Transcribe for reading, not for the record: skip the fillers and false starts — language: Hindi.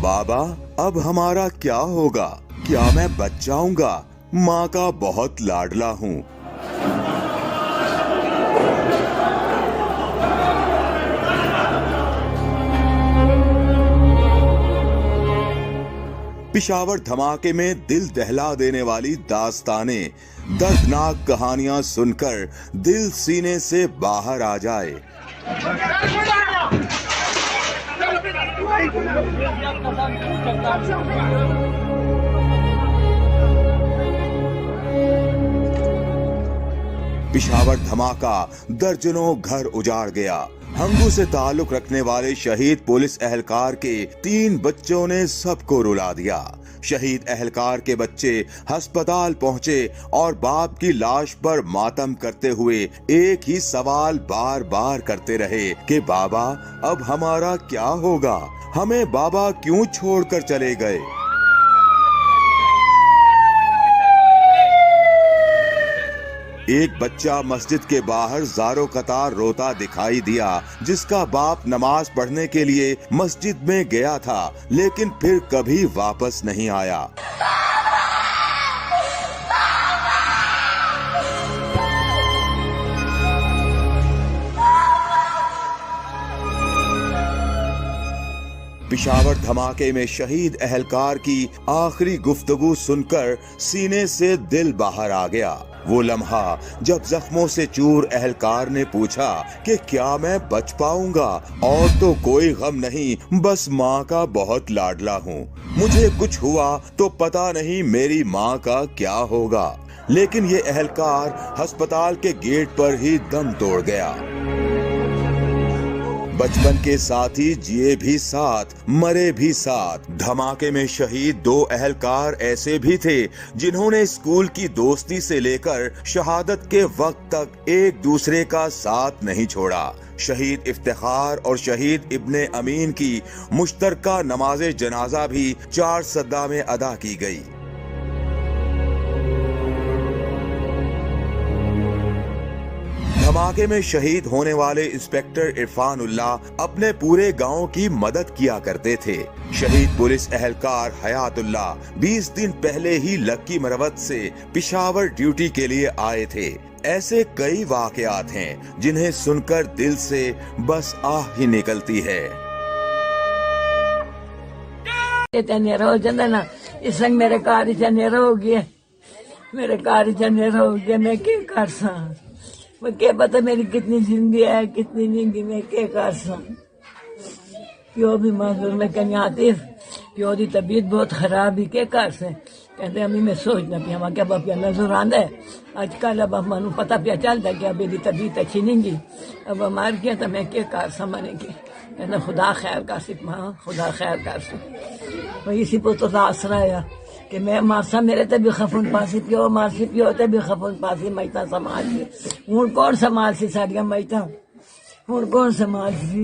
बाबा अब हमारा क्या होगा? क्या मैं बच जाऊंगा? माँ का बहुत लाडला हूँ। पिशावर धमाके में दिल दहला देने वाली दास्तानें, दर्दनाक कहानियां सुनकर दिल सीने से बाहर आ जाए। पिशावर धमाका, दर्जनों घर उजाड़ गया। हंगू से ताल्लुक रखने वाले शहीद पुलिस एहलकार के 3 बच्चों ने सबको रुला दिया। शहीद एहलकार के बच्चे अस्पताल पहुंचे और बाप की लाश पर मातम करते हुए एक ही सवाल बार बार करते रहे कि बाबा अब हमारा क्या होगा? हमें बाबा क्यों छोड़कर चले गए? एक बच्चा मस्जिद के बाहर ज़ारो कतार रोता दिखाई दिया, जिसका बाप नमाज पढ़ने के लिए मस्जिद में गया था, लेकिन फिर कभी वापस नहीं आया। पिशावर धमाके में शहीद एहलकार की आखिरी गुफ्तगू सुनकर सीने से दिल बाहर आ गया। वो लम्हा जब जख्मों से चूर एहलकार ने पूछा कि क्या मैं बच पाऊंगा? और तो कोई गम नहीं, बस माँ का बहुत लाडला हूँ। मुझे कुछ हुआ तो पता नहीं मेरी माँ का क्या होगा। लेकिन ये एहलकार अस्पताल के गेट पर ही दम तोड़ गया। बचपन के साथी जिए भी साथ, मरे भी साथ। धमाके में शहीद 2 एहलकार ऐसे भी थे जिन्होंने स्कूल की दोस्ती से लेकर शहादत के वक्त तक एक दूसरे का साथ नहीं छोड़ा। शहीद इफ्तिखार और शहीद इब्ने अमीन की मुश्तरका नमाज़े जनाजा भी 4 सद्दा में अदा की गई। धमाके में शहीद होने वाले इंस्पेक्टर इरफानुल्लाह अपने पूरे गांव की मदद किया करते थे। शहीद पुलिस एहलकार हयातुल्लाह 20 दिन पहले ही लक्की मरवत से पिशावर ड्यूटी के लिए आए थे। ऐसे कई वाकयात हैं जिन्हें सुनकर दिल से बस आह ही निकलती है। इस मेरे कार नेरा हो गया, मेरे कार नेरा हो गया, मैं क्या कर सा? मैं क्या पता मेरी कितनी जिंदगी है, कितनी जिंदगी में क्या कर सा? प्यो भी मांग मैं कहनी आतिफ, प्यो की तबीयत बहुत खराब ही, क्या कर से? कहते अम्मी मैं सोचना पिया वहां क्या बाप नजर आंदा है आजकल। अब मानू पता पिया चलता कि अब मेरी तबीयत अच्छी नहीं गी, अब मार गया तो मैं क्या कर सा? मैंने की कहना खुदा खैर कर सी, माँ खुदा खैर कर सी। वही इसी पुत्र का आसरा है कि मैं मासा मेरे ते भी खफन पासी, प्यो मासी प्यो ते भी खफन पासी, मैता समाज सी। हूं कौन समाज सी साड़ियां मैता? हूं कौन समाज सी?